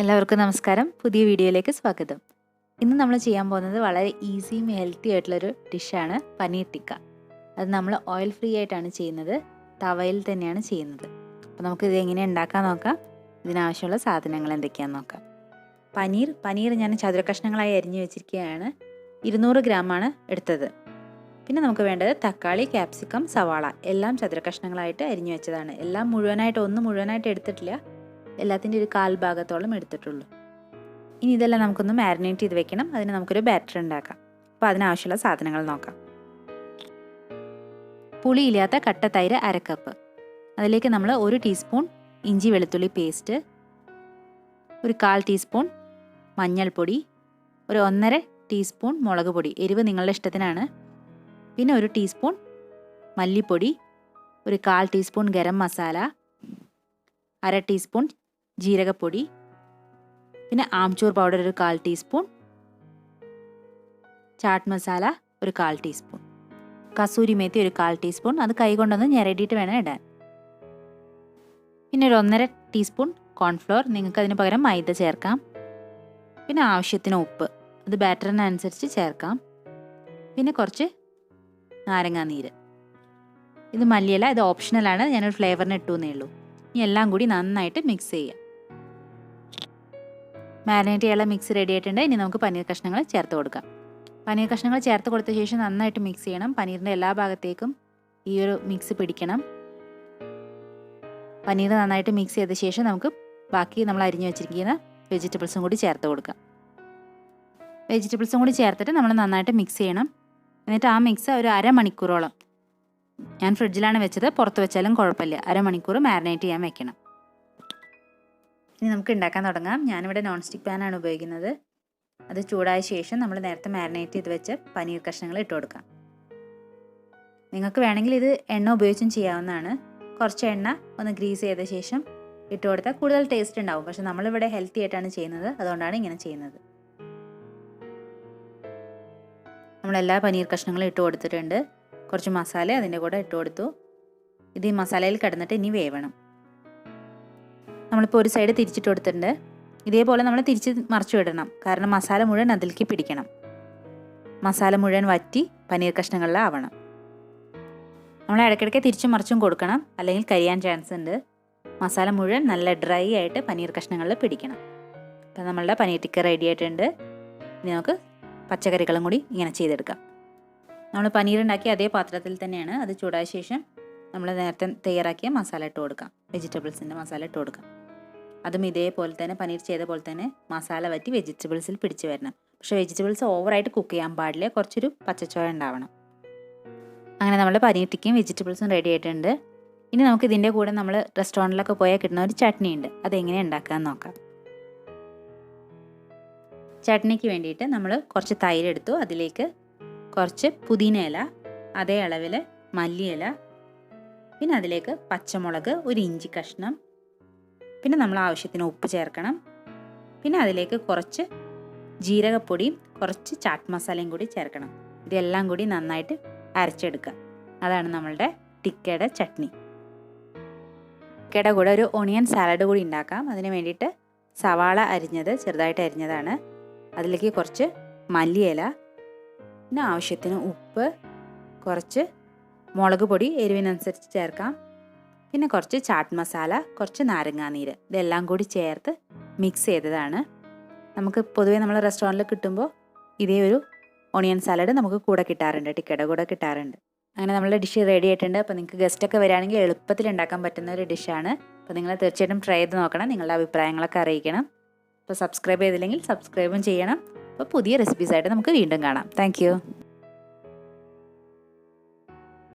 എല്ലാവർക്കും നമസ്കാരം. പുതിയ വീഡിയോയിലേക്ക് സ്വാഗതം. ഇന്ന് നമ്മൾ ചെയ്യാൻ പോകുന്നത് വളരെ ഈസിയും ഹെൽത്തി ആയിട്ടുള്ളൊരു ഡിഷാണ് പനീർ ടിക്ക. അത് നമ്മൾ ഓയിൽ ഫ്രീ ആയിട്ടാണ് ചെയ്യുന്നത്, തവയിൽ തന്നെയാണ് ചെയ്യുന്നത്. അപ്പോൾ നമുക്കിത് എങ്ങനെ ഉണ്ടാക്കാൻ നോക്കാം. ഇതിനാവശ്യമുള്ള സാധനങ്ങൾ എന്തൊക്കെയാണെന്ന് നോക്കാം. പനീർ ഞാൻ ചതുര കഷ്ണങ്ങളായി അരിഞ്ഞു വെച്ചിരിക്കുകയാണ്. 200 ഗ്രാമാണ് എടുത്തത്. പിന്നെ നമുക്ക് വേണ്ടത് തക്കാളി, ക്യാപ്സിക്കം, സവാള എല്ലാം ചതുര കഷ്ണങ്ങളായിട്ട് അരിഞ്ഞു വെച്ചതാണ്. എല്ലാം മുഴുവനായിട്ട് എടുത്തിട്ടില്ല, എല്ലാത്തിൻ്റെ ഒരു 1/4 ഭാഗത്തോളം എടുത്തിട്ടുള്ളൂ. ഇനി ഇതെല്ലാം നമുക്കൊന്ന് മാരിനേറ്റ് ചെയ്ത് വെക്കണം. അതിന് നമുക്കൊരു ബാറ്റർ ഉണ്ടാക്കാം. അപ്പോൾ അതിനാവശ്യമുള്ള സാധനങ്ങൾ നോക്കാം. പുളിയില്ലാത്ത കട്ട തൈര് 1/2 കപ്പ്. അതിലേക്ക് നമ്മൾ 1 ടീസ്പൂൺ ഇഞ്ചി വെളുത്തുള്ളി പേസ്റ്റ്, ഒരു 1/4 ടീസ്പൂൺ മഞ്ഞൾപ്പൊടി, ഒരു 1.5 ടീസ്പൂൺ മുളക് പൊടി, എരിവ് നിങ്ങളുടെ ഇഷ്ടത്തിനാണ്. പിന്നെ 1 ടീസ്പൂൺ മല്ലിപ്പൊടി, ഒരു 1/4 ടീസ്പൂൺ ഗരം മസാല, 1/2 ടീസ്പൂൺ ജീരകപ്പൊടി, പിന്നെ ആംചൂർ പൗഡർ ഒരു 1/4 ടീസ്പൂൺ, ചാട്ട് മസാല ഒരു 1/4 ടീസ്പൂൺ, കസൂരി മേത്തി ഒരു 1/4 ടീസ്പൂൺ. അത് കൈകൊണ്ടൊന്ന് ഞെരടിയിട്ട് വേണം ഇടാൻ. പിന്നെ ഒരു 1.5 ടീസ്പൂൺ കോൺഫ്ലോർ, നിങ്ങൾക്ക് അതിന് പകരം മൈദ ചേർക്കാം. പിന്നെ ആവശ്യത്തിന് ഉപ്പ്, അത് ബാറ്ററിനനുസരിച്ച് ചേർക്കാം. പിന്നെ കുറച്ച് നാരങ്ങാനീര്. ഇത് മല്ലിയില, ഇത് ഓപ്ഷണലാണ്, ഞാനൊരു ഫ്ലേവറിന് ഇട്ടു എന്നേ ഉള്ളൂ. ഇനി എല്ലാം കൂടി നന്നായിട്ട് മിക്സ് ചെയ്യാം. മാരിനേറ്റ് ചെയ്യാനുള്ള മിക്സ് റെഡി ആയിട്ടുണ്ട്. ഇനി നമുക്ക് പനീർ കഷ്ണങ്ങൾ ചേർത്ത് കൊടുക്കാം. പനീർ കഷ്ണങ്ങൾ ചേർത്ത് കൊടുത്ത ശേഷം നന്നായിട്ട് മിക്സ് ചെയ്യണം. പനീറിൻ്റെ എല്ലാ ഭാഗത്തേക്കും ഈ ഒരു മിക്സ് പിടിക്കണം. പനീർ നന്നായിട്ട് മിക്സ് ചെയ്ത ശേഷം നമുക്ക് ബാക്കി നമ്മൾ അരിഞ്ഞു വെച്ചിരിക്കുന്ന വെജിറ്റബിൾസും കൂടി ചേർത്ത് കൊടുക്കാം. വെജിറ്റബിൾസും കൂടി ചേർത്തിട്ട് നമ്മൾ നന്നായിട്ട് മിക്സ് ചെയ്യണം. എന്നിട്ട് ആ മിക്സ് ഒരു അരമണിക്കൂറോളം, ഞാൻ ഫ്രിഡ്ജിലാണ് വെച്ചത്, പുറത്ത് വെച്ചാലും കുഴപ്പമില്ല, അരമണിക്കൂർ മാരിനേറ്റ് ചെയ്യാൻ വെക്കണം. ഇനി നമുക്ക് ഉണ്ടാക്കാൻ തുടങ്ങാം. ഞാനിവിടെ നോൺ സ്റ്റിക്ക് പാനാണ് ഉപയോഗിക്കുന്നത്. അത് ചൂടായ ശേഷം നമ്മൾ നേരത്തെ മാരിനേറ്റ് ചെയ്ത് വെച്ച പനീർ കഷ്ണങ്ങൾ ഇട്ട് കൊടുക്കാം. നിങ്ങൾക്ക് വേണമെങ്കിൽ ഇത് എണ്ണ ഉപയോഗിച്ചും ചെയ്യാവുന്നതാണ്. കുറച്ച് എണ്ണ ഒന്ന് ഗ്രീസ് ചെയ്ത ശേഷം ഇട്ട് കൊടുത്താൽ കൂടുതൽ ടേസ്റ്റ് ഉണ്ടാവും. പക്ഷെ നമ്മളിവിടെ ഹെൽത്തി ആയിട്ടാണ് ചെയ്യുന്നത്, അതുകൊണ്ടാണ് ഇങ്ങനെ ചെയ്യുന്നത്. നമ്മളെല്ലാ പനീർ കഷ്ണങ്ങളും ഇട്ട് കൊടുത്തിട്ടുണ്ട്. കുറച്ച് മസാല അതിൻ്റെ കൂടെ ഇട്ട് കൊടുത്തു. ഇത് ഈ മസാലയിൽ കിടന്നിട്ട് ഇനി വേവണം. നമ്മളിപ്പോൾ ഒരു സൈഡ് തിരിച്ചിട്ട് കൊടുത്തിട്ടുണ്ട്. ഇതേപോലെ നമ്മൾ തിരിച്ച് മറിച്ചു വിടണം, കാരണം മസാല മുഴുവൻ അതിലേക്ക് പിടിക്കണം. മസാല മുഴുവൻ വറ്റി പനീർ കഷ്ണങ്ങളിലാവണം. നമ്മൾ ഇടയ്ക്കിടയ്ക്ക് തിരിച്ചും മറിച്ചും കൊടുക്കണം, അല്ലെങ്കിൽ കരിയാൻ ചാൻസ് ഉണ്ട്. മസാല മുഴുവൻ നല്ല ഡ്രൈ ആയിട്ട് പനീർ കഷ്ണങ്ങളിൽ പിടിക്കണം. അപ്പം നമ്മളുടെ പനീർ ടിക്ക റെഡി ആയിട്ടുണ്ട്. ഇനി നമുക്ക് പച്ചക്കറികളും കൂടി ഇങ്ങനെ ചെയ്തെടുക്കാം. നമ്മൾ പനീർ ഉണ്ടാക്കിയ അതേ പാത്രത്തിൽ തന്നെയാണ്. അത് ചൂടായ ശേഷം നമ്മൾ നേരത്തെ തയ്യാറാക്കിയ മസാല ഇട്ട് കൊടുക്കാം. വെജിറ്റബിൾസിൻ്റെ മസാല ഇട്ട് കൊടുക്കാം. അതും ഇതേപോലെ തന്നെ പനീർ ചെയ്ത പോലെ തന്നെ മസാല വറ്റി വെജിറ്റബിൾസിൽ പിടിച്ച് വരണം. പക്ഷേ വെജിറ്റബിൾസ് ഓവറായിട്ട് കുക്ക് ചെയ്യാൻ പാടില്ല, കുറച്ചൊരു പച്ചച്ചോയ ഉണ്ടാവണം. അങ്ങനെ നമ്മുടെ പനീർ ടിക്കയും വെജിറ്റബിൾസും റെഡി ആയിട്ടുണ്ട്. ഇനി നമുക്ക് ഇതിൻ്റെ കൂടെ നമ്മൾ റെസ്റ്റോറൻറ്റിലൊക്കെ പോയാൽ കിട്ടുന്ന ഒരു ചട്നി ഉണ്ട്, അതെങ്ങനെ ഉണ്ടാക്കാമെന്ന് നോക്കാം. ചട്നിക്ക് വേണ്ടിയിട്ട് നമ്മൾ കുറച്ച് തൈര് എടുത്തു. അതിലേക്ക് കുറച്ച് പുതിന ഇല, അതേ അളവിൽ മല്ലിയില, പിന്നെ അതിലേക്ക് പച്ചമുളക്, ഒരു ഇഞ്ചി കഷ്ണം, പിന്നെ നമ്മൾ ആവശ്യത്തിന് ഉപ്പ് ചേർക്കണം. പിന്നെ അതിലേക്ക് കുറച്ച് ജീരകപ്പൊടിയും കുറച്ച് ചാട്ട് മസാലയും കൂടി ചേർക്കണം. ഇതെല്ലാം കൂടി നന്നായിട്ട് അരച്ചെടുക്കുക. അതാണ് നമ്മളുടെ ടിക്കയുടെ ചട്നി. ടിക്കയുടെ കൂടെ ഒരു ഓണിയൻ സാലഡ് കൂടി ഉണ്ടാക്കാം. അതിന് വേണ്ടിയിട്ട് സവാള ചെറുതായിട്ട് അരിഞ്ഞതാണ്. അതിലേക്ക് കുറച്ച് മല്ലിയില, പിന്നെ ആവശ്യത്തിന് ഉപ്പ്, കുറച്ച് മുളക് പൊടി എരിവിനനുസരിച്ച് ചേർക്കാം, പിന്നെ കുറച്ച് ചാട്ട് മസാല, കുറച്ച് നാരങ്ങാനീര്, ഇതെല്ലാം കൂടി ചേർത്ത് മിക്സ് ചെയ്തതാണ്. നമുക്ക് പൊതുവേ നമ്മൾ റെസ്റ്റോറൻറ്റിൽ കിട്ടുമ്പോൾ ഇതേ ഒരു ഓണിയൻ സാലഡ് നമുക്ക് കൂടെ കിട്ടാറുണ്ട്, ടിക്കയുടെ കൂടെ കിട്ടാറുണ്ട്. അങ്ങനെ നമ്മളുടെ ഡിഷ് റെഡി ആയിട്ടുണ്ട്. അപ്പോൾ നിങ്ങൾക്ക് ഗസ്റ്റൊക്കെ വരികയാണെങ്കിൽ എളുപ്പത്തിൽ ഉണ്ടാക്കാൻ പറ്റുന്ന ഒരു ഡിഷാണ്. അപ്പോൾ നിങ്ങൾ തീർച്ചയായിട്ടും ട്രൈ ചെയ്ത് നോക്കണം, നിങ്ങളുടെ അഭിപ്രായങ്ങളൊക്കെ അറിയിക്കണം. അപ്പോൾ സബ്സ്ക്രൈബ് ചെയ്തില്ലെങ്കിൽ സബ്സ്ക്രൈബും ചെയ്യണം. അപ്പോൾ പുതിയ റെസിപ്പീസായിട്ട് നമുക്ക് വീണ്ടും കാണാം. താങ്ക്